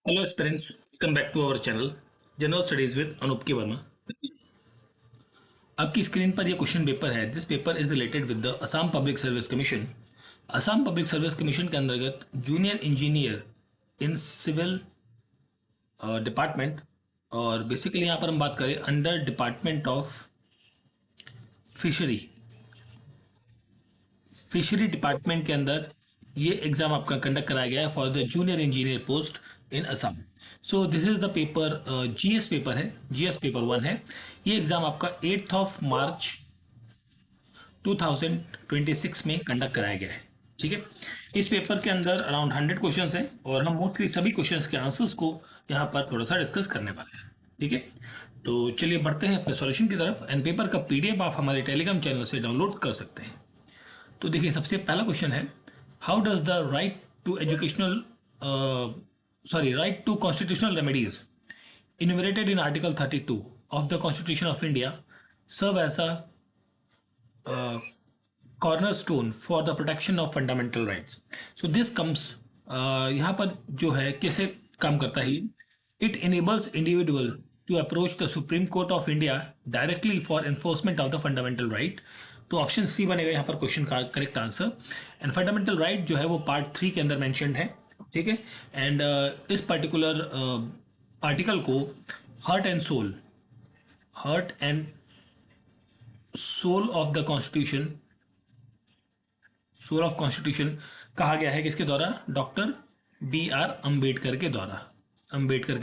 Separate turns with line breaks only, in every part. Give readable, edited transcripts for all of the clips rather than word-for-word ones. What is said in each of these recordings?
Hello students, welcome back to our channel general studies with Anoop K Verma. आपकी screen पर ये question paper है। This paper is related with the Assam public service commission. Assam public service commission के अंतर्गत junior engineer in civil department, और basically यहाँ पर हम बात करें under department of fishery. Fishery department के अंदर ये एग्जाम आपका कंडक्ट कराया गया है for the junior engineer post in Assam. So this is the paper, GS paper है, जीएस पेपर 1 है। ये एग्जाम आपका 8 ऑफ मार्च 2026 में कंडक्ट कराया गया है। ठीक है, इस पेपर के अंदर अराउंड 100 क्वेश्चंस हैं और हम मोस्टली सभी क्वेश्चंस के आंसर्स को यहाँ पर थोड़ा सा डिस्कस करने वाले हैं। ठीक है, तो चलिए बढ़ते हैं अपने सॉल्यूशन की तरफ। एंड पेपर का पीडीएफ आप हमारे टेलीग्राम चैनल से डाउनलोड कर सकते हैं। तो देखिए, सबसे पहला क्वेश्चन है, how does the right to educational right to constitutional remedies enumerated in Article 32 of the Constitution of India serve as a cornerstone for the protection of fundamental rights. So this comes, यहाँ पर जो है कैसे काम करता है, it enables individual to approach the Supreme Court of India directly for enforcement of the fundamental right. तो option C बनेगा यहाँ पर क्वेश्चन का correct answer. And fundamental right जो है वो पार्ट 3 के अंदर मेंशन्ड है। ठीक है, एंड इस पर्टिकुलर आर्टिकल को heart and soul of the constitution, soul of constitution कहा गया है किसके द्वारा? डॉक्टर बी आर अंबेडकर के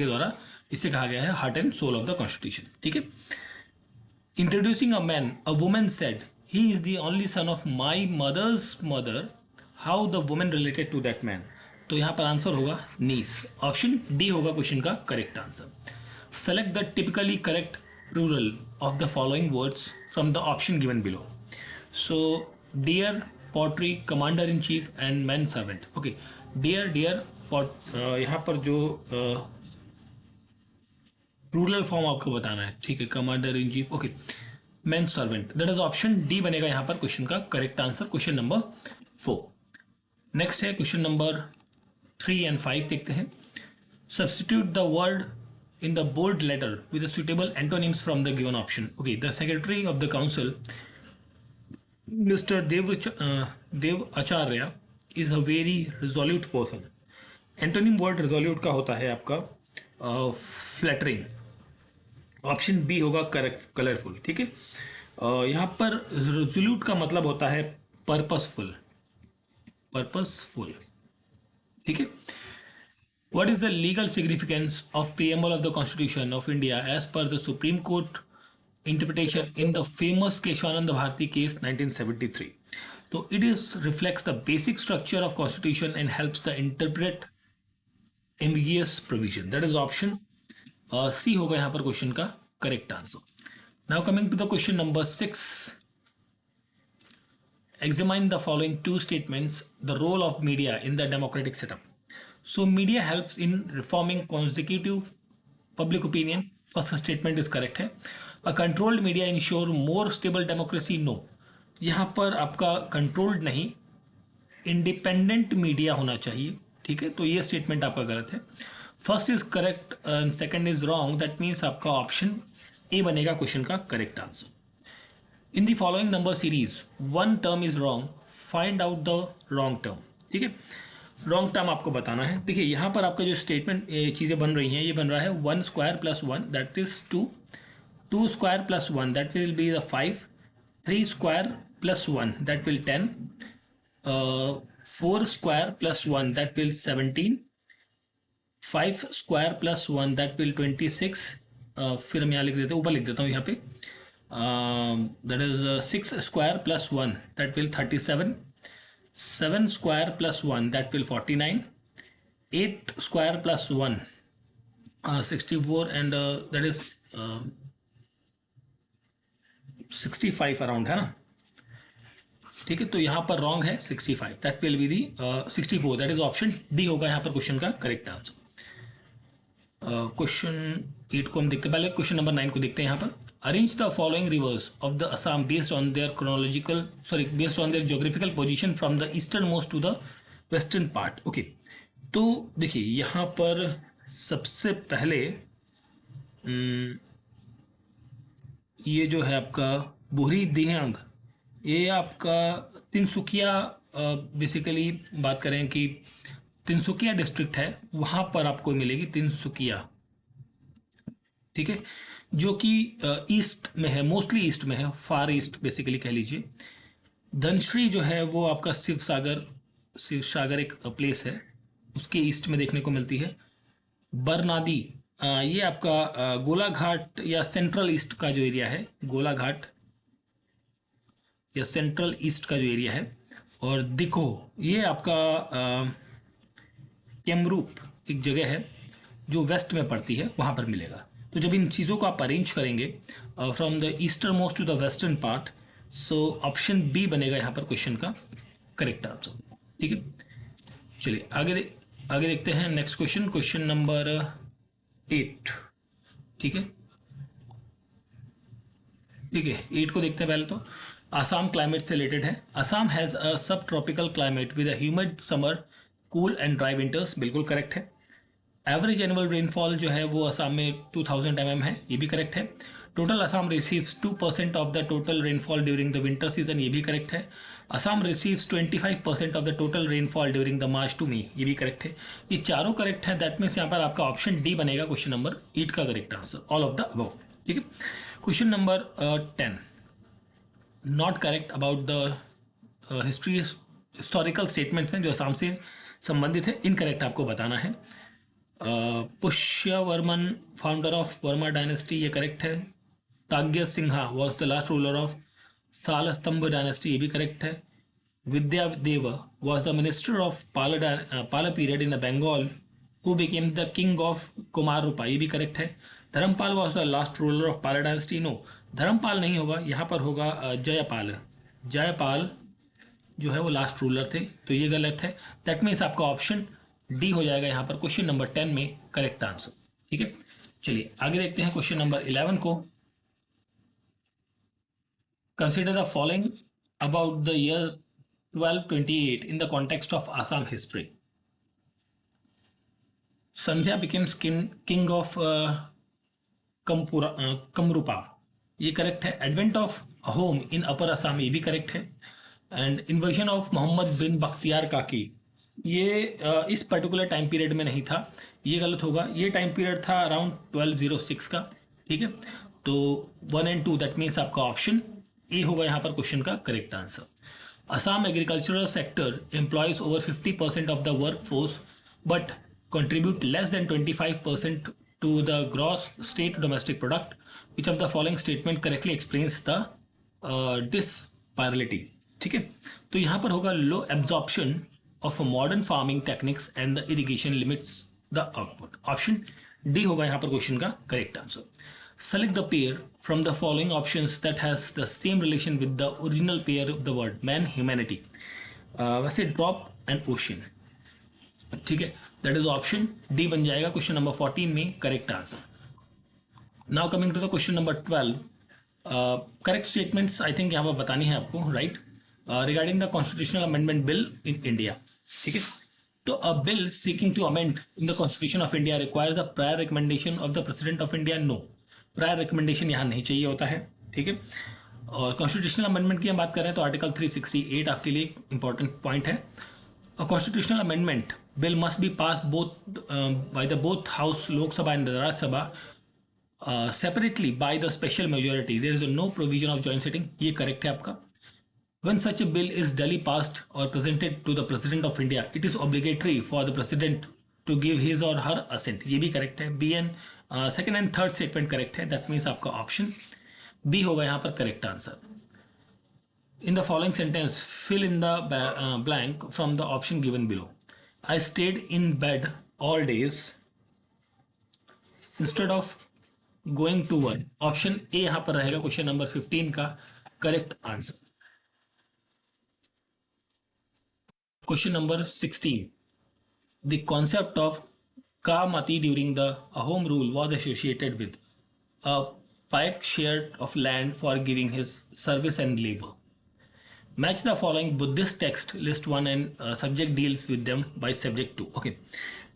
द्वारा इसे कहा गया है heart and soul of the constitution. ठीक है, introducing a man, a woman said he is the only son of my mother's mother, how the woman related to that man. तो यहां पर आंसर होगा नीस। ऑप्शन डी होगा question का correct answer. Select the typically correct plural of the following words from the option given below. So dear, pottery, commander in chief and man servant. Okay, dear यहाँ पर जो plural form आपको बताना है। ठीक है, commander in chief, okay, man servant, that is option D बनेगा यहाँ पर क्वेश्चन का correct answer, question number 4। Next है क्वेश्चन नंबर 3 एंड 5, देखते हैं। Substitute the word in the bold letter with suitable antonyms from the given option. Okay, the secretary of the council mister Dev Acharya is a very resolute person. Antonym word resolute का होता है आपका flattering. Option B होगा correct, colourful. ठीक है, यहाँ पर resolute का मतलब होता है पर्पसफुल। ठीक है, what is the legal significance of preamble of the Constitution of India as per the Supreme Court interpretation in the famous Keshwananda Bharati case 1973? So it is reflects the basic structure of Constitution and helps the interpret ambiguous provision. That is option C होगा यहाँ पर question का correct answer. Now coming to the question number 6, examine the following two statements, the role of media in the democratic setup. So media helps in reforming consecutive public opinion. First statement is correct है। A controlled media ensure more stable democracy. No, यहाँ पर आपका controlled नहीं, independent media होना चाहिए। ठीक है, तो ये स्टेटमेंट आपका गलत है। First is correct and second is wrong, that means आपका ऑप्शन ए बनेगा क्वेश्चन का correct answer. In the following number series one term is wrong, find out the wrong term. ठीक है, रॉन्ग टर्म आपको बताना है। देखिए, यहाँ पर आपका जो स्टेटमेंट चीज़ें बन रही हैं, ये बन रहा है 1 square plus 1 that is 2, 2 square plus 1 that will be the 5, 3 square plus 1 that will 10, 4 square plus 1 that will 17, 5 square plus 1 that will 26। फिर हम यहाँ लिख देते हैं, ऊपर लिख देता हूँ यहाँ पे, that is 6 square plus 1 that will 37, 7 square plus 1 that will 49, 8 square plus 1 64 and that is 65 around है ना। ठीक है, तो यहाँ पर रॉन्ग है 65, that will be the 64, that is option D होगा यहाँ पर क्वेश्चन का करेक्ट आंसर। क्वेश्चन 8 को हम देखते हैं, पहले क्वेश्चन नंबर 9 को देखते हैं यहाँ पर। Arrange the following rivers of the Assam based on their geographical position from the eastern most to the western part. Okay, तो देखिए यहाँ पर सबसे पहले ये जो है आपका बुरी दियांग, ये आपका तिनसुकिया, बेसिकली बात करें कि तिनसुकिया डिस्ट्रिक्ट है, वहाँ पर आपको मिलेगी तिनसुकिया। ठीक है, जो कि ईस्ट में है, मोस्टली ईस्ट में है, फार ईस्ट बेसिकली कह लीजिए। धनश्री जो है वो आपका शिव सागर एक प्लेस है, उसके ईस्ट में देखने को मिलती है। बरनादी, ये आपका गोलाघाट या सेंट्रल ईस्ट का जो एरिया है, गोलाघाट या सेंट्रल ईस्ट का जो एरिया है। और दिखो, ये आपका केमरूप एक जगह है जो वेस्ट में पड़ती है, वहाँ पर मिलेगा। तो जब इन चीज़ों को आप अरेंज करेंगे from the eastern most to the western part, so option B बनेगा यहाँ पर क्वेश्चन का करेक्ट आंसर। ठीक है, चलिए आगे देखते हैं नेक्स्ट क्वेश्चन, क्वेश्चन नंबर 8। ठीक है, 8 को देखते हैं पहले तो। आसाम क्लाइमेट से रिलेटेड है। आसाम हैज़ अ सब tropical climate with a humid summer, cool and dry winters, बिल्कुल करेक्ट है। एवरेज एनुअल रेनफॉल जो है वो असम में 2000 mm है, ये भी करेक्ट है। Total Assam receives 2% of the total rainfall during the winter season, ये भी करेक्ट है। Assam receives 25% of the total rainfall during the March to May, ये भी करेक्ट है। ये चारों करेक्ट है, दैट मीन्स यहाँ पर आपका ऑप्शन डी बनेगा क्वेश्चन नंबर 8 का correct answer, all of the above. ठीक है, question number 10, not correct about the historical statements हैं जो असम से संबंधित है, इनकरेक्ट आपको बताना है। Pushyavarman, founder of Varma dynasty, ये करेक्ट है। Tagya Sinha was the last ruler of Salastambha dynasty, ये भी करेक्ट है। Vidyadeva was the minister of Pala period in the Bengal who became the king of Kumararupa, ये भी करेक्ट है। Dharmapala was the last ruler of Pala dynasty, no, Dharmapala नहीं होगा, यहाँ पर होगा जयपाल। जयपाल जो है वो लास्ट रूलर थे, तो ये गलत है। दैट मीन्स आपका ऑप्शन डी हो जाएगा यहाँ पर क्वेश्चन नंबर 10 में करेक्ट आंसर। ठीक है, चलिए आगे देखते हैं क्वेश्चन नंबर 11 को। Consider the following about the year 1228 in the context of Assam history. Sandhya becomes king of Kamarupa, ये करेक्ट है। Advent of Ahom in upper Assam, ये भी करेक्ट है। And invasion of Mohammad bin Bakhtiyar काकी, ये इस पर्टिकुलर टाइम पीरियड में नहीं था, ये गलत होगा। ये टाइम पीरियड था अराउंड 1206 का। ठीक है, तो 1 एंड 2 दैट मीन्स आपका ऑप्शन ए होगा यहाँ पर क्वेश्चन का correct answer. Assam agricultural sector employees over 50% of the work force but contribute less than 25% to the gross state domestic product. Which of the following statement correctly explains the disparity? ठीक है, तो यहाँ पर होगा low absorption of modern farming techniques and the irrigation limits the output, option D होगा यहाँ पर question का correct answer. Select the pair from the following options that has the same relation with the original pair of the word man humanity. वैसे drop and ocean, ठीक है, that is option D बन जाएगा question number 14 में correct answer. Now coming to the question number 12, correct statements I think यहाँ पर बतानी है आपको, right, regarding the constitutional amendment bill in India. ठीक है, तो a bill seeking to amend in the constitution of India requires the prior recommendation of the president of India, no, prior recommendation यहाँ नहीं चाहिए होता है। ठीक है, और कॉन्स्टिट्यूशनल अमेंडमेंट की हम बात कर रहे हैं तो आर्टिकल 368 आपके लिए इंपॉर्टेंट पॉइंट है। A constitutional amendment bill must be passed by the both House Lok Sabha and the Raj Sabha separately by the special majority. There is no provision of joint sitting. ये correct है आपका। When such a bill is duly passed or presented to the President of India, it is obligatory for the President to give his or her assent. ये भी correct है। B and second and third statement correct है। That means आपका option B होगा यहाँ पर correct answer. In the following sentence, fill in the blank from the option given below. I stayed in bed all days instead of going to work. Option A यहाँ पर रहेगा question number 15 का correct answer. Question number 16, the concept of Kamati during the Ahom rule was associated with a pike share of land for giving his service and labor. Match the following Buddhist text, list 1 and subject deals with them by subject 2. Okay.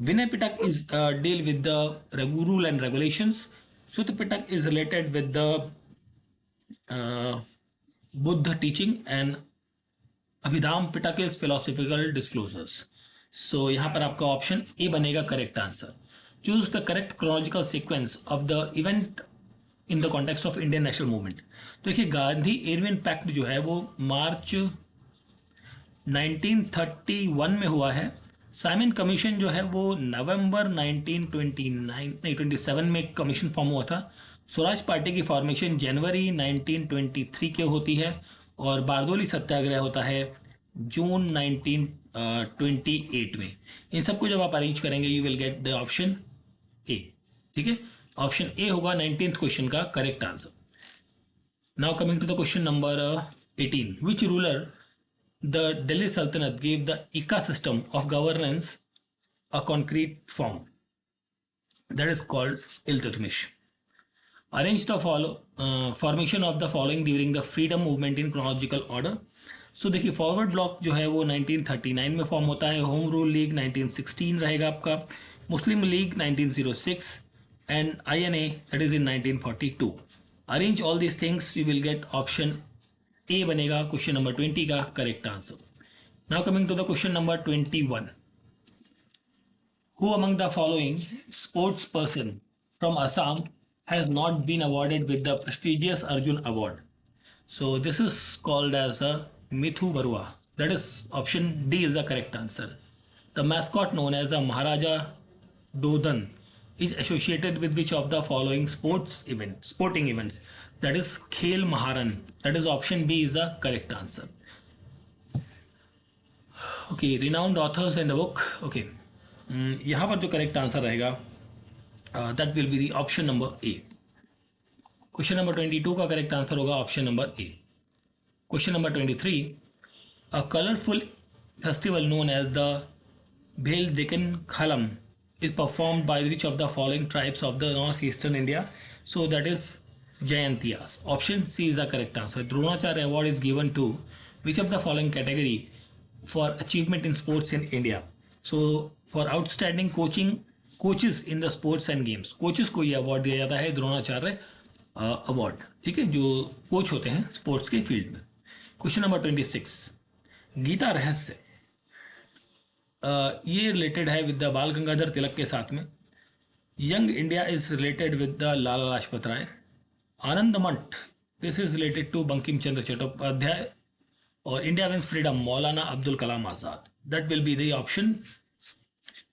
Vinay Pitak is deal with the rule and regulations. Sutta Pitak is related with the Buddha teaching, and Abhidhamma Pitaka is philosophical disclosures. So यहाँ पर आपका option A बनेगा correct answer. Choose the correct chronological sequence of the event in the context of Indian national movement. देखिए Gandhi Irwin pact जो है वो मार्च 1931 में हुआ है. साइमन कमीशन जो है वो नवंबर 1927 में कमीशन फॉर्म हुआ था. स्वराज पार्टी की फॉर्मेशन जनवरी 1923 के होती है और बारदोली सत्याग्रह होता है जून 1928 में. इन सबको जब आप अरेंज करेंगे you will get the option A. ठीक है, ऑप्शन ए होगा 19th क्वेश्चन का correct answer. Now coming to the question number 18. Which ruler the Delhi Sultanate gave the iqta system of governance a concrete form, that is called Iltutmish. Arrange the formation of the following during the freedom movement in chronological order. So देखिए forward block जो है वो 1939 में form होता है. Home rule league 1916 रहेगा आपका. Muslim League 1906 and INA that is in 1942. Arrange all these things you will get option A बनेगा क्वेश्चन नंबर 20 का correct answer. Now coming to the question number 21. Who among the following sports person from Assam has not been awarded with the prestigious Arjun Award? So this is called as a Mithu Barua. That is option D is the correct answer. The mascot known as a Maharaja Dodhan is associated with which of the following sporting events? That is Khel Maharan. That is option B is the correct answer. Okay, renowned authors in the book. Okay, यहाँ पर जो correct answer रहेगा that will be the option number A. Question number 22 का correct answer होगा option number A. Question number 23. A colourful festival known as the Behdienkhlam is performed by which of the following tribes of the north eastern India? So that is Jaintias. Option C is the correct answer. Dronacharya award is given to which of the following category for achievement in sports in India? So for outstanding coaches in the sports and games, coaches को ये award दिया जाता है Dronacharya award. ठीक है, जो coach होते हैं स्पोर्ट्स के फील्ड में. Question number 26. गीता रहस्य ये रिलेटेड है विद द बाल गंगाधर तिलक के साथ में. Young India is related with the Lala Lajpat Rai. Anand Math this is related to Bankim Chandra Chattopadhyay. और India wins freedom Maulana Abdul Kalam Azad. That will be the option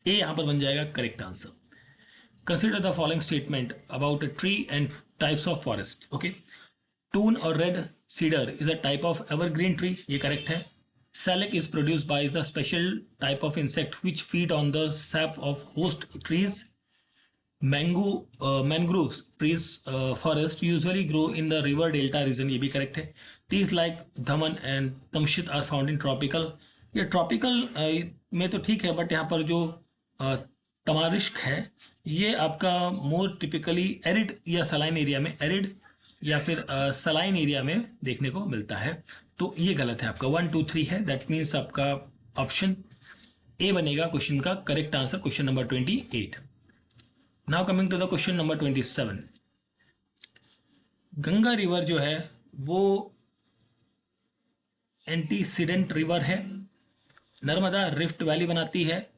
A यहाँ पर बन जाएगा correct answer. Consider the following statement about a tree and types of forest. Okay, toon और red cedar is a type of evergreen tree, ये correct है. Shellac is produced by the special type of insect which feed on the sap of host trees. Mangroves trees forest usually grow in the river delta region, ये भी correct है. Trees like dhaman and तमशित are found in tropical. ये tropical में तो ठीक है, but यहाँ पर जो तमारिस्क है ये आपका मोर टिपिकली एरिड या सलाइन एरिया में, एरिड या फिर सलाइन एरिया में देखने को मिलता है. तो ये गलत है आपका. 1 2 3 है, दैट मीन्स आपका ऑप्शन ए बनेगा क्वेश्चन का correct answer. Question number 28. Now coming to the question number 27. Ganga river जो है वो एंटीसीडेंट रिवर है. नर्मदा रिफ्ट वैली बनाती है.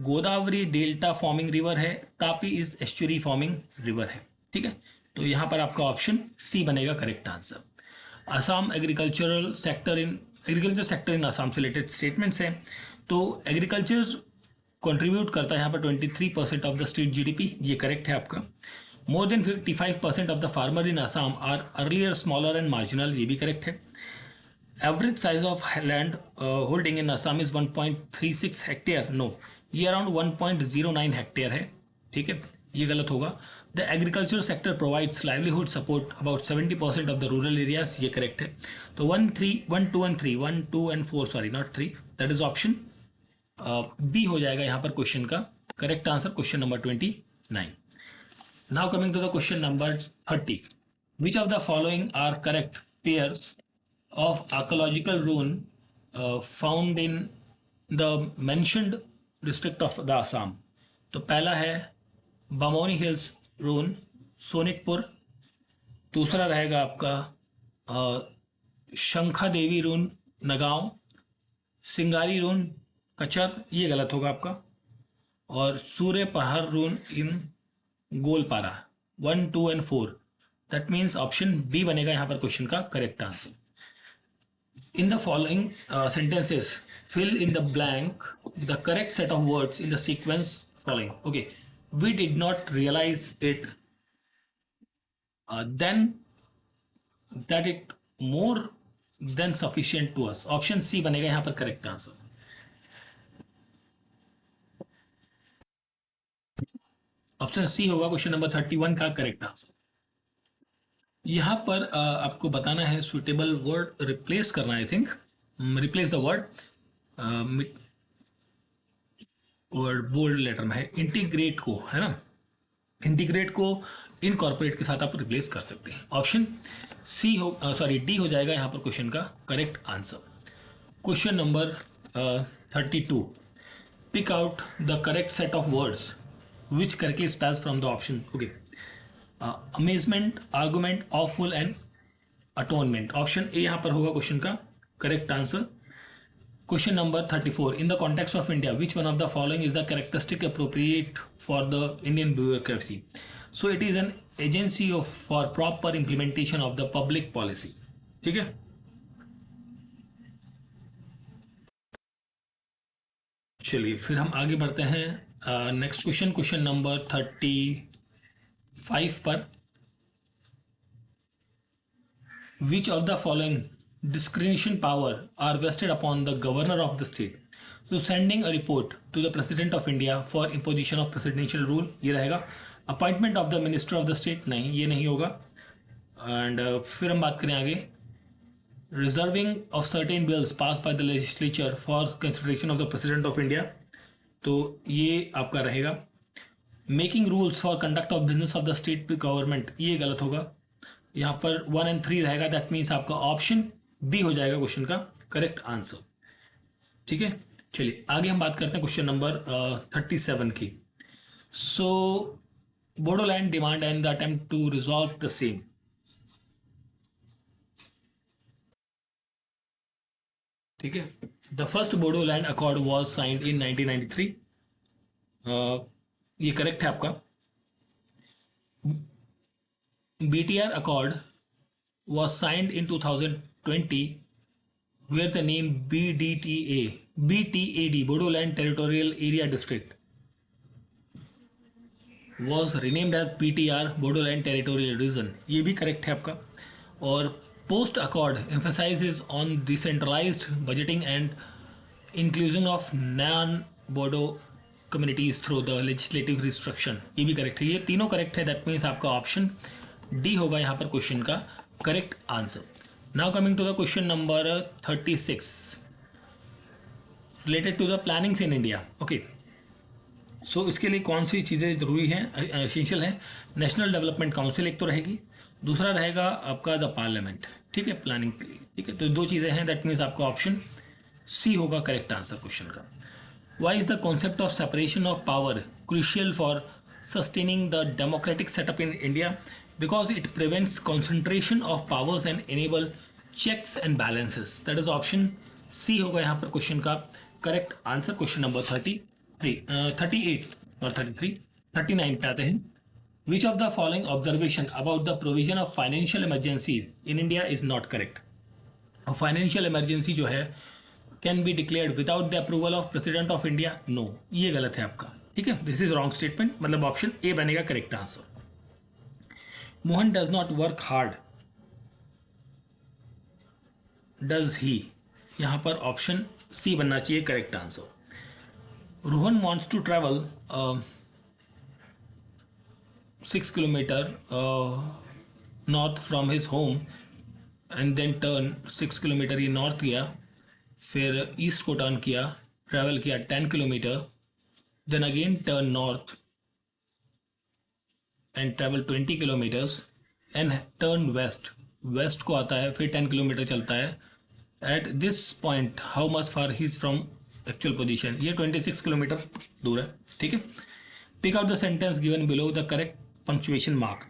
गोदावरी डेल्टा फॉर्मिंग रिवर है. Tapi is estuary forming river है. ठीक है, तो यहां पर आपका ऑप्शन सी बनेगा correct answer. Assam agriculture sector in Assam से रिलेटेड स्टेटमेंट्स हैं. तो एग्रीकल्चर कंट्रीब्यूट करता है यहाँ पर 23% ऑफ द स्टेट GDP, ये करेक्ट है आपका. More than 55% of the farmer in Assam are earlier smaller and marginal, ये भी करेक्ट है. Average size of land holding in Assam is 1.36 hectare. No, ये अराउंड 1.09 हेक्टेयर है. ठीक है, ये गलत होगा. The agriculture sector provides livelihood support about 70% of the rural areas, ये करेक्ट है. तो 1 2 and 4 sorry not 3, that is option B हो जाएगा यहाँ पर क्वेश्चन का correct answer. Question number 29. Now coming to the question number 30. Which of the following are correct pairs of archaeological ruin found in the mentioned district of the Assam. तो पहला है बामोनी hills रून Sonitpur, दूसरा रहेगा आपका शंखा देवी रून नगांव, सिंगारी रून कचर, ये गलत होगा आपका, और Surya Pahar ruin in Goalpara. 1, 2 and 4, that means option B बनेगा यहाँ पर क्वेश्चन का correct answer. In the following sentences, fill in the blank with the correct set of words in the sequence following. Okay, we did not realize it then that it more than sufficient to us. Option C बनेगा यहाँ पर correct answer. Option C होगा question number 31 का correct answer. यहाँ पर आपको बताना है सुटेबल वर्ड रिप्लेस करना, I think replace the word bold letter में है इंटीग्रेट को, है ना, इंटीग्रेट को इनकॉर्पोरेट के साथ आप रिप्लेस कर सकते हैं। ऑप्शन सी हो सॉरी डी हो जाएगा यहाँ पर क्वेश्चन का correct answer. Question number 32, pick out the correct set of words which correctly spells from the option. Okay, amazement, argument, awful and atonement. Option A यहाँ पर होगा क्वेश्चन का correct answer. Question number 34, in the context of India which one of the following is the characteristic appropriate for the Indian bureaucracy. So it is an agency of for proper implementation of the public policy. ठीक है, चलिए फिर हम आगे बढ़ते हैं next question, question number 35 पर। Which of the following discretion power are vested upon the governor of the state? So sending a report to the president of India for imposition of presidential rule, ये रहेगा। Appointment of the minister of the state, नहीं ये नहीं होगा। And फिर हम बात करें आगे, reserving of certain bills pass by the legislature for consideration of the president of India, तो ये आपका रहेगा। Making rules for conduct of business of the state government, ये गलत होगा। यहाँ पर 1 एंड 3 रहेगा, दैट मीन्स आपका ऑप्शन बी हो जाएगा क्वेश्चन का करेक्ट आंसर। ठीक है, चलिए आगे हम बात करते हैं क्वेश्चन नंबर 37 की। So Bodoland demand and the attempt to resolve the same. ठीक है, the first Bodoland accord was signed in 1993। ये करेक्ट है आपका। BTR Accord was signed in 2020 where the name BTAD, Bodoland Territorial Area District, was renamed as BTR, Bodoland Territorial Region. ये भी correct है आपका। और post accord emphasizes on decentralized budgeting and inclusion of non-Bodo communities through the legislative restructuring, ये भी correct है। ये तीनों करेक्ट है, दैट मीन्स आपका ऑप्शन डी होगा यहाँ पर क्वेश्चन का correct answer. Now coming to the question number 36 related to the plannings in India. Okay, so इसके लिए कौन सी चीज़ें जरूरी हैं, एसेंशियल है। नेशनल डेवलपमेंट काउंसिल एक तो रहेगी, दूसरा रहेगा आपका द पार्लियामेंट। ठीक है, प्लानिंग के लिए। ठीक है, तो दो चीज़ें हैं, दैट मीन्स आपका ऑप्शन सी होगा करेक्ट आंसर क्वेश्चन का। Why is the concept of separation of power crucial for sustaining the democratic setup in India? Because it prevents concentration of powers and enable checks and balances. That is option C होगा यहाँ पर question का correct answer. Question number 38 और 39 पे आते हैं। Which of the following observation about the provision of financial emergency in India is not correct? Financial emergency जो है can be declared without the approval of president of India, no, ये गलत है आपका। ठीक है, दिस इज रॉन्ग स्टेटमेंट, मतलब option A बनेगा correct answer. Mohan does not work hard, does he, यहां पर ऑप्शन सी बनना चाहिए correct answer. Rohan wants to travel 6 kilometre north from his home and then turn 6 kilometre ये नॉर्थ गया, फिर east को टर्न किया, ट्रैवल किया 10 kilometre, then again turn north and travel 20 kilometres and turn west, west को आता है, फिर 10 किलोमीटर चलता है at this point how much far he is from actual position, ये 26 किलोमीटर दूर है, ठीक है। Pick out the sentence given below the correct punctuation mark.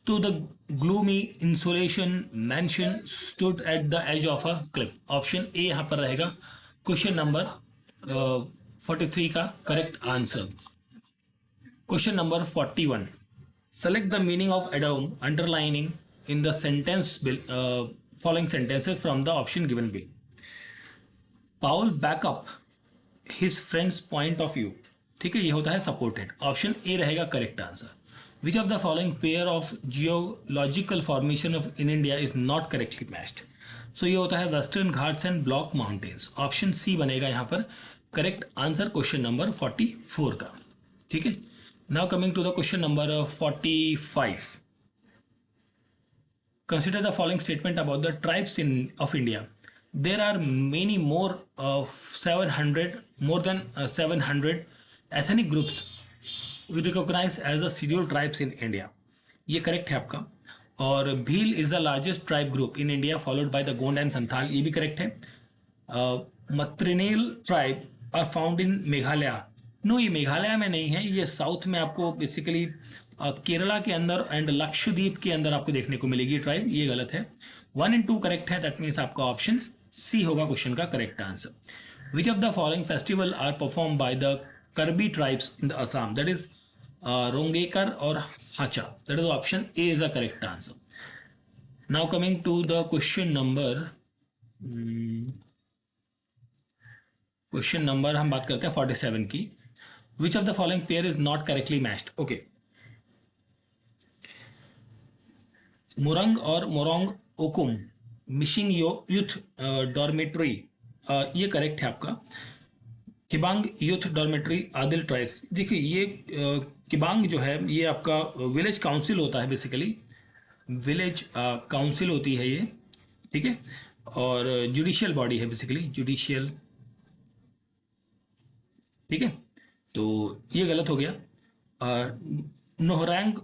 तो the gloomy insolation mansion stood at the edge of a cliff, option A यहाँ पर रहेगा question number 43 का correct answer. Question number 41, select the meaning of Adam underlining in the sentence following sentences from the option given below. Paul back up his friend's point of view, ठीक है, ये होता है supported, option A रहेगा correct answer. Which of the following pair of geological formation of in India is not correctly matched, so ये होता है western Ghats and block mountains, option C बनेगा यहाँ पर करेक्ट आंसर क्वेश्चन नंबर 44 का, ठीक है। Now coming to the question number 45, consider the following statement about the tribes of India. There are many more 700 ethnic groups we recognize as a scheduled tribes in India. ये correct है आपका। और Bhil is the largest tribe group in India followed by the Gond and Santhal, ये भी correct है। Matrilineal tribe are found in Meghalaya, no ये मेघालय में नहीं है, ये साउथ में आपको बेसिकली केरला के अंदर एंड लक्षद्वीप के अंदर आपको देखने को मिलेगी ट्राइब, ये गलत है। 1 and 2 करेक्ट है, दैट मीन्स आपका ऑप्शन सी होगा क्वेश्चन का correct answer. Which of the following festival are perform by the Karbi tribes in the Assam, that is Rongker और Hacha, that is option A is the correct answer. Now coming to the question number हम बात करते हैं 47 की। Which of the following pair is not correctly matched, okay. Murung और Morung Okum Mising youth dormitory, ये correct है आपका। किबांग यूथ डॉर्मेट्री आदिल ट्राइब्स, देखिए ये किबांग जो है ये आपका विलेज काउंसिल होता है, बेसिकली विलेज काउंसिल होती है ये, ठीक है, और जुडिशियल बॉडी है बेसिकली, जुडिशियल, ठीक है। तो ये गलत हो गया। नोहरैंग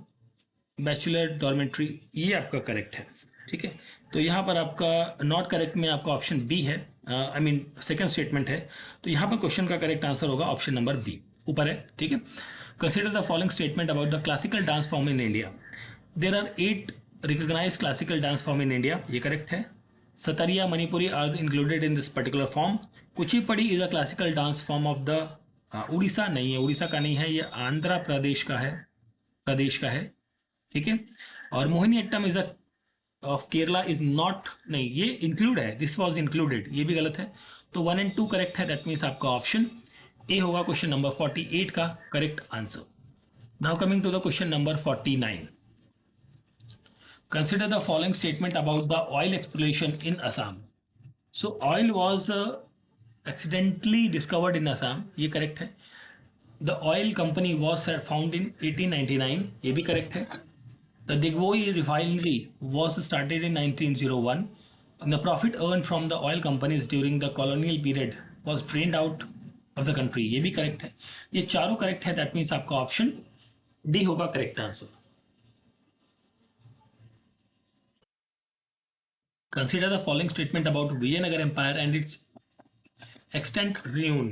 बैचलर डॉर्मेट्री, ये आपका करेक्ट है, ठीक है। तो यहाँ पर आपका नॉट करेक्ट में आपका ऑप्शन बी है, आई मीन सेकंड स्टेटमेंट है, तो यहाँ पर क्वेश्चन का करेक्ट आंसर होगा ऑप्शन नंबर बी, ऊपर है, ठीक है। Consider the following statement about the classical dance form in India. There are 8 recognised classical dance form in India, ये करेक्ट है। Sattriya Manipuri are included in this particular form. Kuchipudi is a classical dance form of the Orissa, नहीं है, उड़ीसा का नहीं है, ये आंध्र प्रदेश का है, ठीक है। और Mohiniyattam is of Kerala is not, नहीं ये इंक्लूड है, दिस वाज इंक्लूडेड, ये भी गलत है। तो 1 and 2 करेक्ट है, दैट मीन्स आपका ऑप्शन ए होगा क्वेश्चन नंबर 48 का correct answer. Now coming to the question number 49, consider the following statement about the oil exploration in Assam. So oil was accidentally discovered in Assam, ये correct है। The oil company was found in 1899, ये भी correct है। The Digwoi refinery was started in 1901. And the profit earned from the oil companies during the colonial period was drained out of the country. ये भी correct है, ये चारों correct है, that means आपका ऑप्शन डी होगा correct answer. Consider the following statement about Vijayanagar empire and its extent रियून।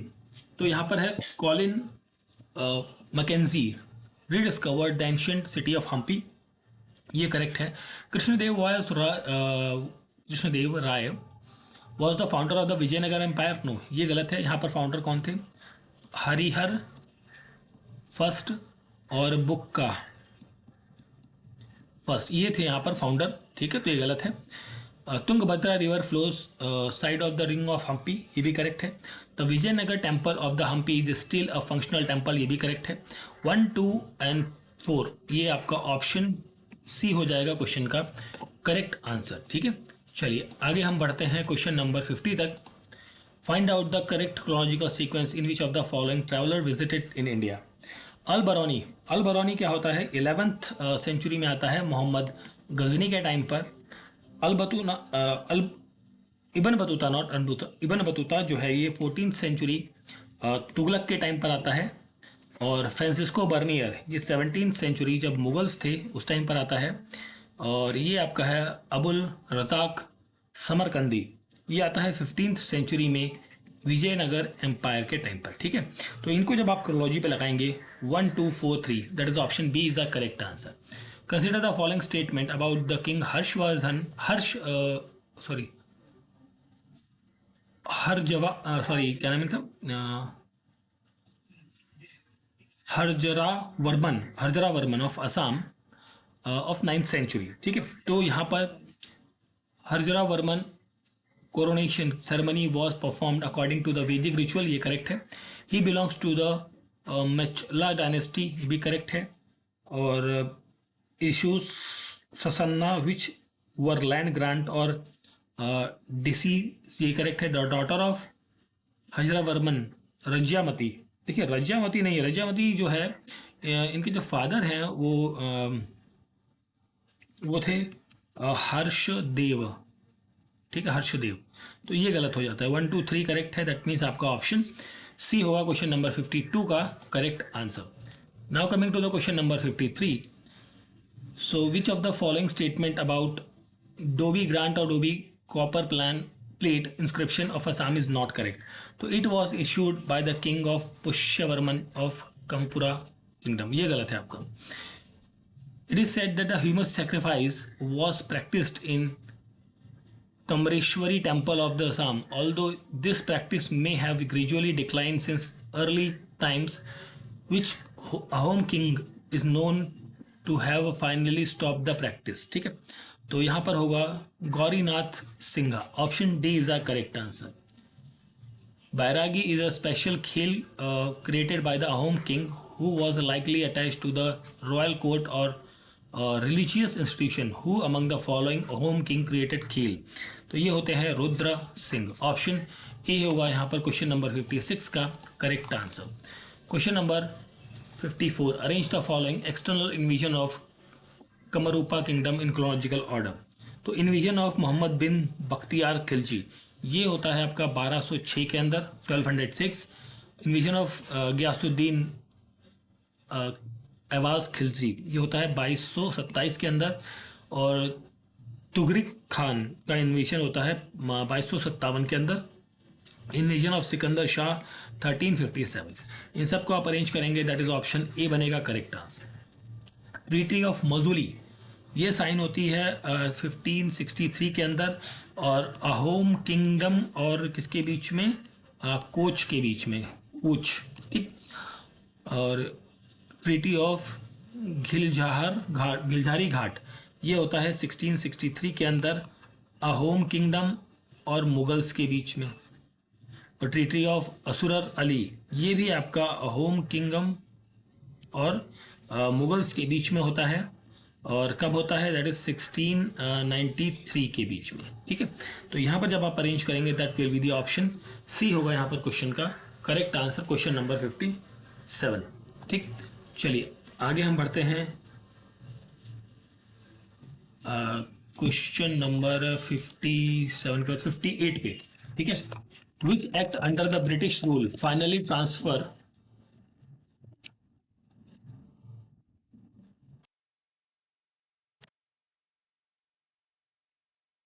तो यहाँ पर है Colin Mackenzie rediscovered the ancient city of Hampi, ये करेक्ट है। Krishnadeva Raya was the founder of the Vijayanagar empire, no ये गलत है। यहाँ पर फाउंडर कौन थे? हरिहर फर्स्ट और बुक्का फर्स्ट, ये थे यहाँ पर फाउंडर, ठीक है, तो ये गलत है। Tungabhadra river flows side of the ring of Hampi, ये भी करेक्ट है। The Vijayanagara temple of the Hampi is still a functional temple, ये भी करेक्ट है। 1, 2 and 4 ये आपका ऑप्शन सी हो जाएगा क्वेश्चन का करेक्ट आंसर, ठीक है। चलिए आगे हम बढ़ते हैं क्वेश्चन नंबर 50 तक। Find out the correct chronological sequence in which of the following traveller visited in India. Al Biruni क्या होता है? 11th सेंचुरी में आता है, मोहम्मद गजनी के टाइम पर। इबन बतूता जो है ये 14th सेंचुरी तुगलक के टाइम पर आता है। और फ्रांसिस्को बर्नियर ये 17th सेंचुरी जब मुगल्स थे उस टाइम पर आता है। और ये आपका है अबुल रज़ाक समरकंदी, ये आता है 15th सेंचुरी में विजयनगर एम्पायर के टाइम पर, ठीक है। तो इनको जब आप क्रोलॉजी पे लगाएंगे 1 2 4 3, that is option B is the correct answer. Consider the following statement about the king Harshavardhan sorry sorry क्या नाम है इनका, Harjara Varman of Assam of 9th century, ठीक है। तो यहाँ पर Harjara Varman coronation ceremony was performed according to the Vedic ritual, ये करेक्ट है। ही बिलोंग्स टू द मेचला डायनेस्टी, भी करेक्ट है। और issues sasana which were land grant और डिसी, ये करेक्ट है। डॉटर ऑफ हजरा वर्मन रज्यामती, देखिए रज्यामती नहीं है, रज्यामती जो है इनके जो फादर हैं वो थे हर्षदेव, ठीक है, हर्षदेव। तो ये गलत हो जाता है। 1 2 3 करेक्ट है, दैट मीन्स आपका ऑप्शन सी होगा क्वेश्चन नंबर 52 का correct answer. Now coming to the question number 53। So which of the following statement about Dubi grant और Dubi copper plate inscription of Assam is not correct. तो it was issued by the king of Pushyavarman of Kamarupa kingdom, ये गलत है आपका। It is said that the human sacrifice was practised in Kamreshwari temple of the Assam, although this practice may have gradually declined since early times, which Ahom king is known to have finally stopped the practice, ठीक है। तो यहाँ पर होगा Gaurinath Singha, option D is the correct answer. Bairagi is a special khel created by the Ahom king who was likely attached to the royal court or religious institution. Who among the following Ahom king created खेल? तो ये होते हैं Rudra Singh, option A होगा यहाँ पर question number 56 का correct answer. Question number 54, arrange the following external invasion of Kamarupa kingdom in chronological order. तो इन्विजन ऑफ मोहम्मद बिन बख्तियार खिलजी, ये होता है आपका 1206 के अंदर, 1206। इन्विजन ऑफ गयासुद्दीन एवाज खिलजी, ये होता है 2227 के अंदर। और तुगरिक खान का इन्वेजन होता है 2257 के अंदर। Invasion of Sikandar Shah 1357। इन सबको आप अरेंज करेंगे, दैट इज ऑप्शन ए बनेगा correct answer. Treaty of Majuli, ये साइन होती है 1563 के अंदर, और अहोम किंगडम और किसके बीच में, कोच के बीच में, कोच, ठीक। और ट्रीटी ऑफ गिलझारी घाट, ये होता है 1663 के अंदर, अहोम किंगडम और मुगल्स के बीच में। और ट्रीटी ऑफ असुरर अली, ये भी आपका अहोम किंगडम और मुगल्स के बीच में होता है। और कब होता है, दैट इज 1693 के बीच में, ठीक है। तो यहाँ पर जब आप अरेंज करेंगे, that will be the option C होगा यहाँ पर क्वेश्चन का करेक्ट आंसर, क्वेश्चन नंबर 57, ठीक। चलिए आगे हम बढ़ते हैं क्वेश्चन नंबर 57 के 58 पे, ठीक है। Which act under the British rule finally transfer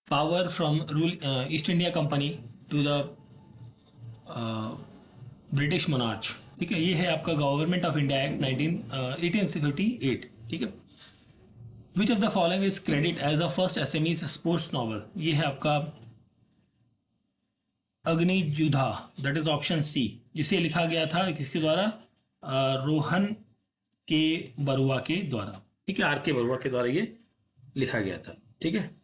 power from East India Company to the British monarch, ठीक है। ये है आपका गवर्नमेंट ऑफ इंडिया एक्ट 1858, ठीक है। Which of the following is credit as the first Assamese sports novel, ये है आपका Agniyuddha, that is option C, जिसे लिखा गया था किसके द्वारा, रोहन के बरुआ के द्वारा, ठीक है, आर के बरुआ के द्वारा ये लिखा गया था, ठीक है।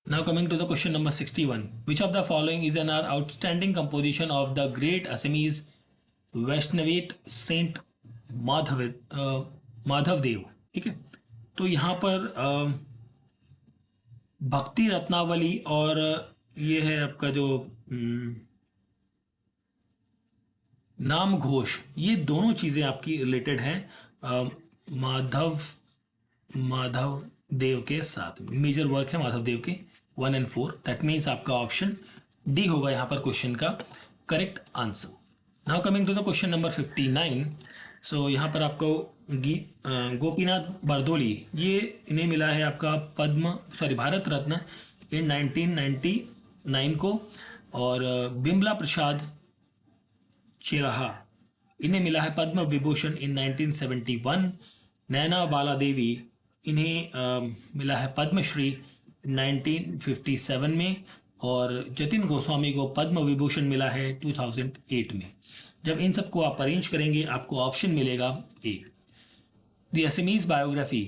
Now coming to the question number 61. Which of the following is an outstanding composition of the great Assamese Vaishnavite Saint Madhav देव, ठीक है। तो यहाँ पर भक्ति रत्नावली और ये है आपका जो नाम घोष, ये दोनों चीज़ें आपकी रिलेटेड हैं माधव देव के साथ। मेजर वर्क है माधव देव के 1 and 4, दैट मीन्स आपका ऑप्शन डी होगा यहाँ पर क्वेश्चन का correct answer. Now coming to the question number 59। So यहाँ पर आपको गोपीनाथ बारदोली, ये इन्हें मिला है आपका भारत रत्न इन 1999 को। और बिमला प्रसाद चेराहा, इन्हें मिला है पद्म विभूषण इन 1971। नैना बाला देवी, इन्हें मिला है पद्मश्री 1957 में। और जतिन गोस्वामी को पद्म विभूषण मिला है 2008 में। जब इन सबको आप अरेंज करेंगे आपको ऑप्शन मिलेगा A. The SMEs biography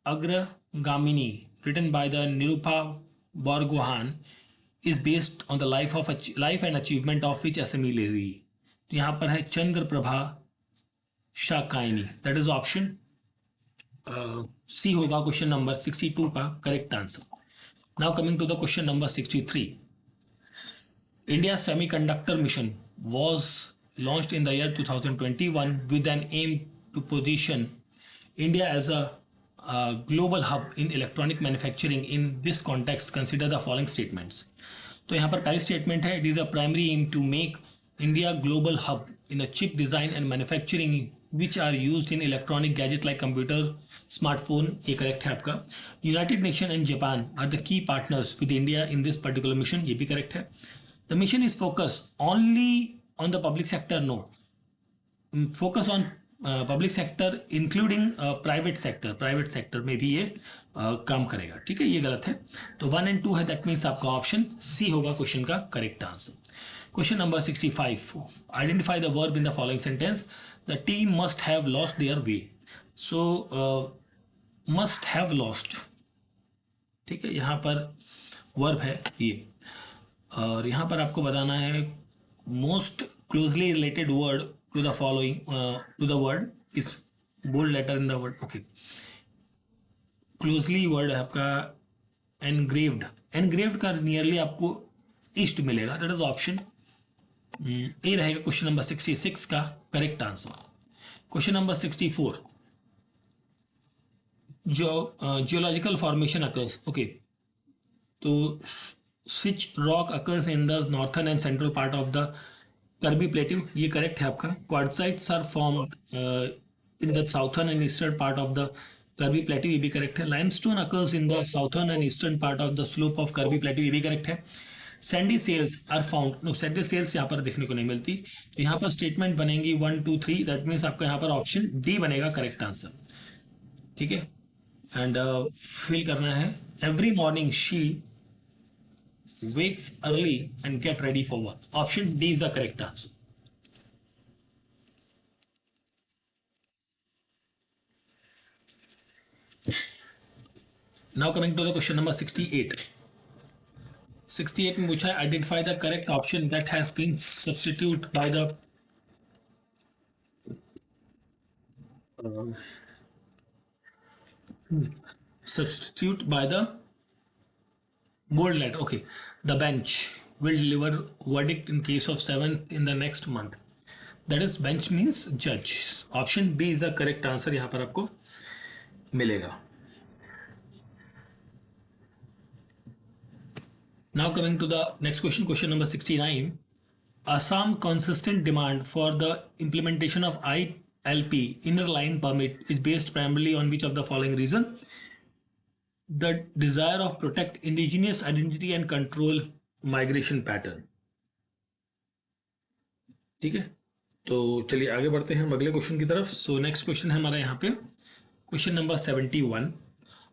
Agragamini written by the Nirupa Borgohan is based on the life and achievement of which SME lady? तो यहाँ पर है Chandra Prabha Saikiani, that is option C होगा क्वेश्चन नंबर 62 का correct answer. Now coming to the question number 63। India semiconductor mission was launched in the year 2021 with an aim to position India as a global hub in electronic manufacturing. In this context, consider the following statements. तो यहाँ पर पहली statement है, it is a primary aim to make India global hub in a chip design and manufacturing which are used in electronic gadget like computer smartphone. ये correct है आपका। United nation and Japan are the key partners with India in this particular mission, ये भी correct है। The mission is focus only on the public sector, no, focus on public sector including private sector में भी ये काम करेगा। ठीक है, ये गलत है। तो 1 and 2 है, दैट मीन्स आपका ऑप्शन सी होगा क्वेश्चन का correct answer. Question number 65, identify the verb in the following sentence. The team must have lost their way. So must have lost, ठीक है, यहाँ पर वर्ब है ये। और यहाँ पर आपको बताना है most closely related word to the following to the word is bold letter in the word, okay। closely word है आपका engraved का नियरली आपको ईस्ट मिलेगा, दैट इज ऑप्शन ए रहेगा क्वेश्चन नंबर 66 का करेक्ट आंसर। क्वेश्चन नंबर 64, जो geological formation occurs, okay, तो switch rock occurs in the northern and central part of the Karbi plateau, ये करेक्ट है आपका। Quartzites are formed in the southern and eastern part of the Karbi plateau, ये भी correct है। Limestone occurs in the southern and eastern part of the slope of Karbi plateau, ये भी correct है। Sandy shales are found, no, sandy shales यहाँ पर देखने को नहीं मिलती। तो यहाँ पर स्टेटमेंट बनेंगी 1 2 3, दैट मीन्स आपका यहाँ पर ऑप्शन डी बनेगा करेक्ट आंसर। ठीक है, एंड फिल करना है, every morning she wakes early and get ready for work. Option D is the correct answer. Now coming to the question number 68. 68 में पूछा है, identify the correct option that has been substituted by the bold letter. Okay, the bench will deliver verdict in case of 7th in the next month. That is, bench means judge. Option B is the correct answer, यहाँ पर आपको मिलेगा। Now coming to the next question, question number 69. Assam consistent demand for the implementation of ILP inner line permit is based primarily on which of the following reason? The desire of protect indigenous identity and control migration pattern। ठीक है, तो चलिए आगे बढ़ते हैं हम अगले question की तरफ। सो नेक्स्ट क्वेश्चन है हमारा यहाँ पे question number 71।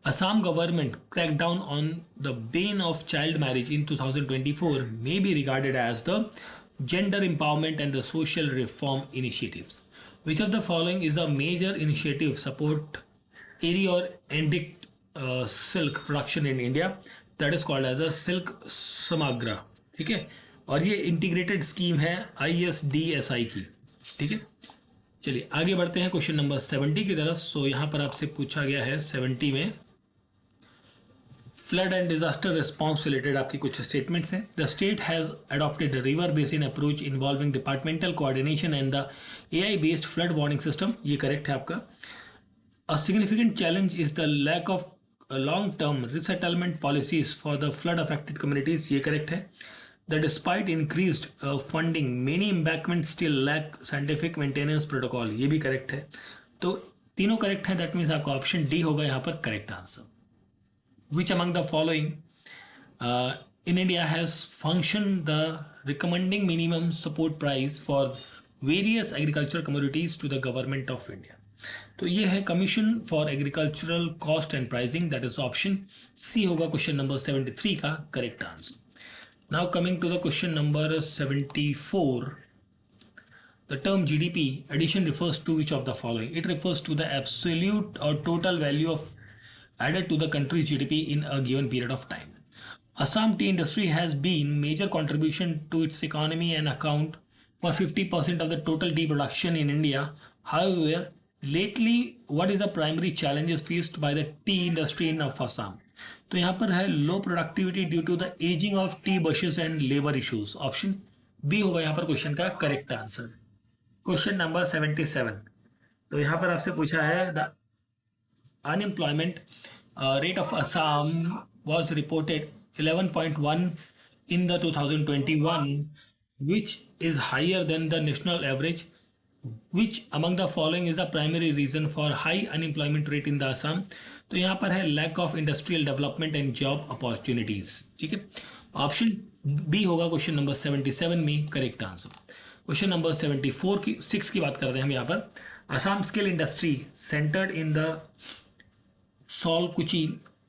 Assam government crackdown on the ban of child marriage in 2024 may be regarded as the gender empowerment and the social reform initiatives. Which of the following is a major initiative support area or edict silk production in India, that is called as a silk Samagra. ठीक है, और ये integrated scheme है ISDSI की। ठीक है, चलिए आगे बढ़ते हैं क्वेश्चन नंबर 70 की तरफ। सो यहाँ पर आपसे पूछा गया है 70 में flood and disaster response related आपकी कुछ स्टेटमेंट्स हैं। The state has adopted river basin approach involving departmental coordination and the AI based flood warning system, ये करेक्ट है आपका। A significant challenge is the lack of long term resettlement policies for the flood affected communities, ये correct है। that despite increased funding many embankments still lack scientific maintenance protocol, ये भी correct है। तो तीनों करेक्ट हैं, दैट मीन्स आपका option D होगा यहाँ पर correct answer. Which among the following in India has functioned the recommending minimum support price for various agricultural commodities to the government of India? तो ये है commission for agricultural cost and pricing, that is option C होगा question number 73 का correct answer. Now coming to the question number 74, the term GDP addition refers to which of the following? It refers to the absolute or total value of added to the country's GDP in a given period of time. Assam tea industry has been major contribution to its economy and account for 50% of the total tea production in India. However, lately, what is the primary challenges faced by the tea industry in Assam? तो यहाँ पर है low productivity due to the ageing of tea bushes and labour issues. Option B होगा यहाँ पर question का correct answer. Question number 77, तो यहाँ पर आपसे पूछा है the unemployment rate of Assam was reported 11.1 in the 2021, which is higher than the national average. Which among the following is the primary reason for high unemployment rate in the Assam? तो यहाँ पर है lack of industrial development and job opportunities। ठीक है, option B होगा question number 77 में correct answer. Question number 6 की बात करते हैं हम यहाँ पर। Assam skill industry centred in the Solkuchi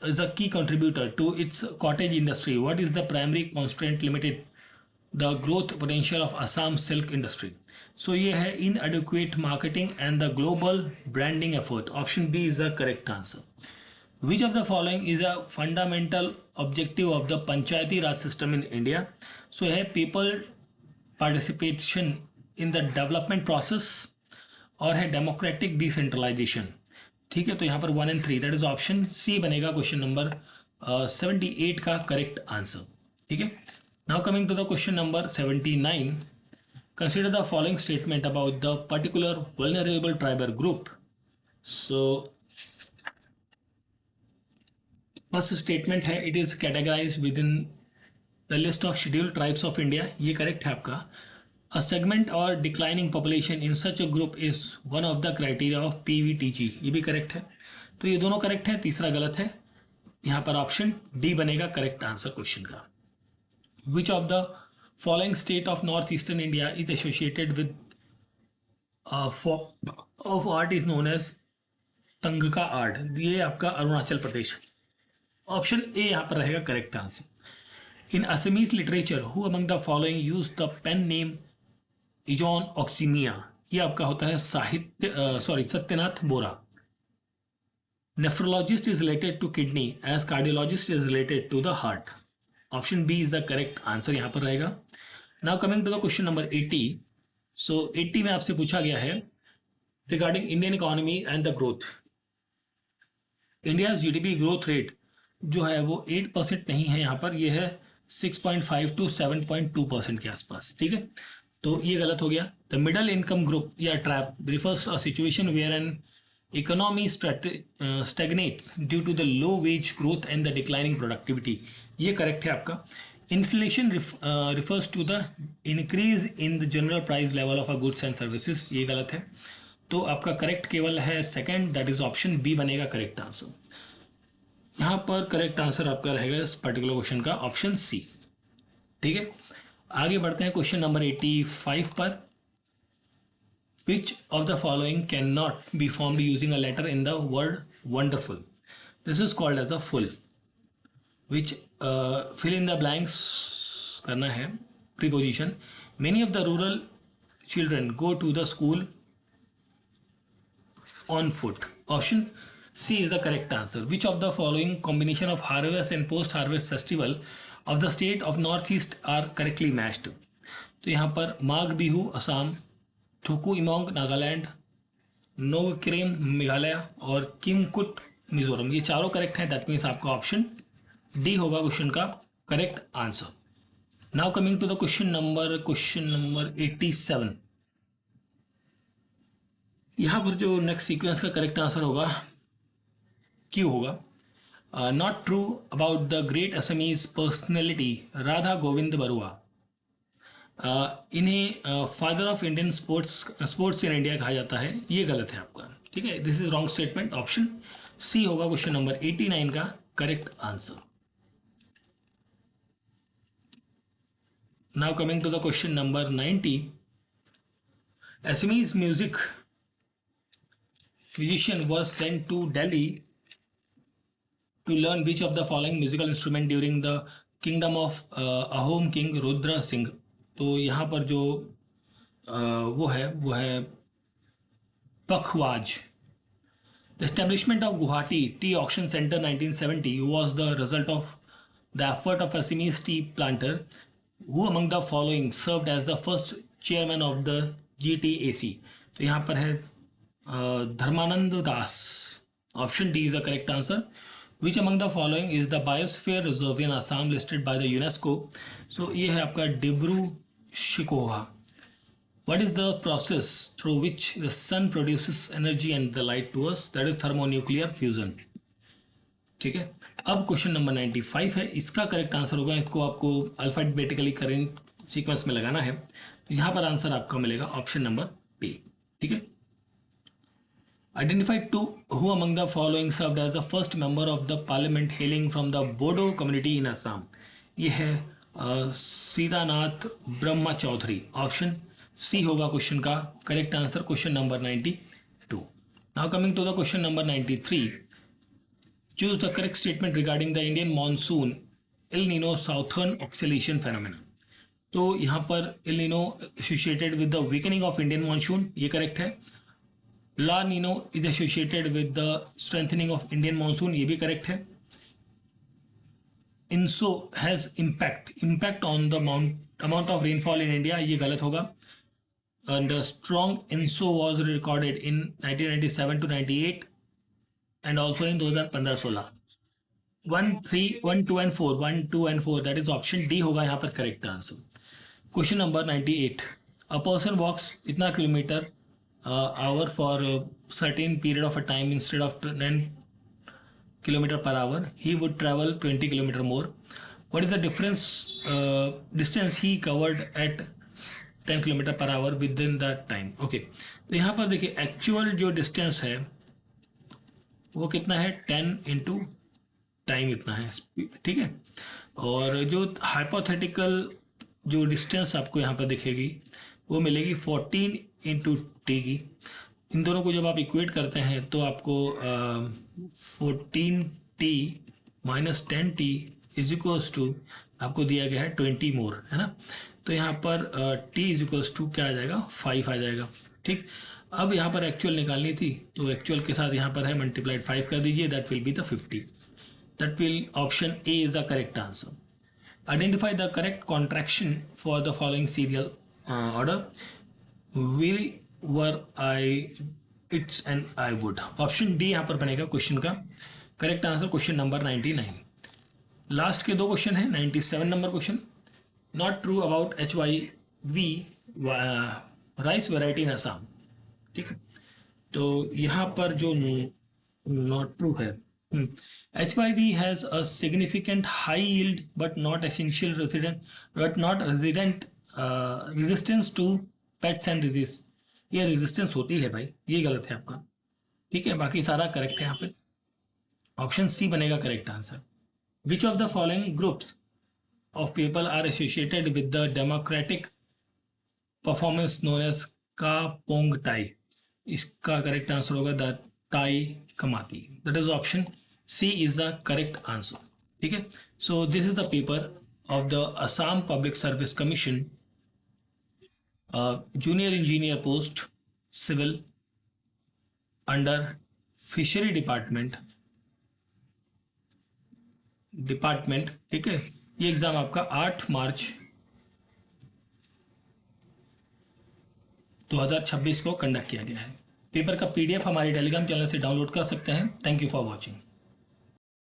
is a key contributor to its cottage industry. What is the primary constraint limited the growth potential of Assam silk industry? So ये है inadequate marketing and the global branding effort. Option B is the correct answer. Which of the following is a fundamental objective of the Panchayati Raj system in India? So है people participation in the development process और है democratic decentralization। ठीक है, तो यहाँ पर 1 and 3 that is option C बनेगा question number 78 का करेक्ट आंसर। ठीक है, now coming to the question number 79, consider the following statement about the particular vulnerable tribal group. So first statement है it is categorised with in the list of scheduled tribes of India, ये correct है आपका। A segment or declining population in such a group is one of the criteria of PVTG, ये भी correct है। तो ये दोनों करेक्ट है, तीसरा गलत है। यहाँ पर ऑप्शन डी बनेगा करेक्ट आंसर क्वेश्चन का। Which of the following state of north eastern India is associated with form of art is known as thangka art? ये आपका अरुणाचल प्रदेश। ऑप्शन ए यहाँ पर रहेगा correct answer. In Assamese literature who among the following use the pen name Ejon Asomiya? ये आपका होता है Satyanath Bora. Nephrologist is related to kidney as cardiologist is related to the heart. Option B is the correct answer यहाँ पर रहेगा। Now coming to the question number 80, सो 80 में आपसे पूछा गया है regarding Indian economy and the growth. India GDP growth rate जो है वो 8% नहीं है, यहाँ पर ये है 6.5 to 7.2% के आसपास। ठीक है, तो ये गलत हो गया। द मिडल इनकम ग्रुप या trap refers a situation where an economy stagnates due to the low wage growth and the declining productivity, ये करेक्ट है आपका। Inflation refers to the increase in the general price level of a goods and services, ये गलत है। तो आपका correct केवल है second, that is option B बनेगा करेक्ट आंसर। यहाँ पर करेक्ट आंसर आपका रहेगा इस पर्टिकुलर क्वेश्चन का ऑप्शन सी। ठीक है, आगे बढ़ते हैं क्वेश्चन नंबर 85 पर। Which of the following can not be formed using a letter in the word wonderful? This is called as awful. Which fill in the blanks करना है preposition. Many of the rural children go to the school on foot. Option C is the correct answer. Which of the following combination of harvest and post-harvest festival of the state of Northeast are correctly matched? तो यहाँ पर माघ बिहू असम, थुकु इमोंग नागालैंड, नोवक्रेम मेघालय और किमकुट मिजोरम, ये चारों correct हैं। That means आपका option D होगा question का correct answer. Now coming to the question number 87। यहाँ पर जो नेक्स्ट सीक्वेंस का करेक्ट आंसर होगा क्यों होगा। Not true about the great Assamese personality Radha Govind Baruah. इन्हें father of Indian sports in India कहा जाता है, ये गलत है आपका, ठीक है, this is wrong statement. Option C होगा क्वेश्चन नंबर 89 का correct answer. Now coming to the question number 90, Assamese music musician was sent to Delhi to learn which of the following musical instrument during the kingdom of Ahom king Rudra Singh। तो यहाँ पर जो वो है पखवाज। The establishment of Guwahati Tea Auction Center 1970 was the result of the effort of Assamese tea planter who among the following served as the first chairman of the GTAC। तो यहाँ पर है Dharmananda Das. Option D is the correct answer. Which among the following is the biosphere reserve in Assam listed by the UNESCO. So ये है आपका Dibru शिकोहा। What is the process through which the sun produces energy and the light to us? That is thermonuclear fusion। ठीक है, अब question number 95 है, इसका correct answer होगा, इसको आपको अल्फाबेटिकली करेंट सीक्वेंस में लगाना है। तो यहाँ पर आंसर आपका मिलेगा ऑप्शन नंबर बी। ठीक है, identified to who among the following served as the first member of the parliament hailing from the Bodo community in Assam. ये है सीतानाथ ब्रह्मा चौधरी। ऑप्शन सी होगा क्वेश्चन का correct answer, question number 92। Now coming to the question number 93, choose the correct statement regarding the Indian monsoon El Nino southern oscillation phenomena. तो यहाँ पर El Nino associated with the weakening of Indian monsoon, ये correct है। La Nina is associated with the strengthening of Indian monsoon, ये भी correct है। ENSO has impact on the amount of rainfall in India, ये गलत होगा। And a strong INSO was recorded in 1997 to 98 and also in 2015-16। 1, 3, 1, 2 and 4, 1, 2 and 4, that is option D होगा यहाँ पर correct answer. Question number 98, a person walks इतना kilometre hour for a certain period of a time instead of 10 kilometer per hour, he would travel 20 kilometer more। What is the distance he covered at 10 kilometre per hour with in the time. Okay, तो यहाँ पर देखिए actual जो distance है वो कितना है, 10 into time इतना है, ठीक है। और जो हाइपोथेटिकल जो डिस्टेंस आपको यहाँ पर दिखेगी वो मिलेगी 14 इंटू टी की। इन दोनों को जब आप इक्वेट करते हैं तो आपको 14t minus 10t is equals to आपको दिया गया है 20 मोर, है ना। तो यहाँ पर t इज इक्वल्स टू क्या आ जाएगा, 5 आ जाएगा। ठीक, अब यहाँ पर एक्चुअल निकालनी थी तो एक्चुअल के साथ यहाँ पर है मल्टीप्लाइड 5 कर दीजिए, that will be the 50। That will option A is the correct answer. Identify the correct contraction for the following serial order. Will, were, I, it's and I would. Option D यहाँ पर बनेगा question का correct answer, question number 99। Last के दो question है, 97 number question. Not true about HYV rice variety in Assam. ठीक है, तो यहाँ पर जो नॉट ट्रू है, HYV has a significant high yield but not essential resistance to pests and disease. ये रेजिस्टेंस होती है भाई, ये गलत है आपका। ठीक है, बाकी सारा करेक्ट है यहाँ पे। ऑप्शन सी बनेगा correct answer. Which of the following groups of people are associated with the democratic performance known as Ka Pong Tai? इसका करेक्ट आंसर होगा the Tai Khamti. That is option C is the correct answer. ठीक है, so this is the paper of the Assam public service commission, junior engineer post civil under fishery department. ठीक है, ये exam आपका 8 मार्च 2026 को conduct किया गया है। पेपर का PDF हमारे टेलीग्राम चैनल से डाउनलोड कर सकते हैं। Thank you for watching.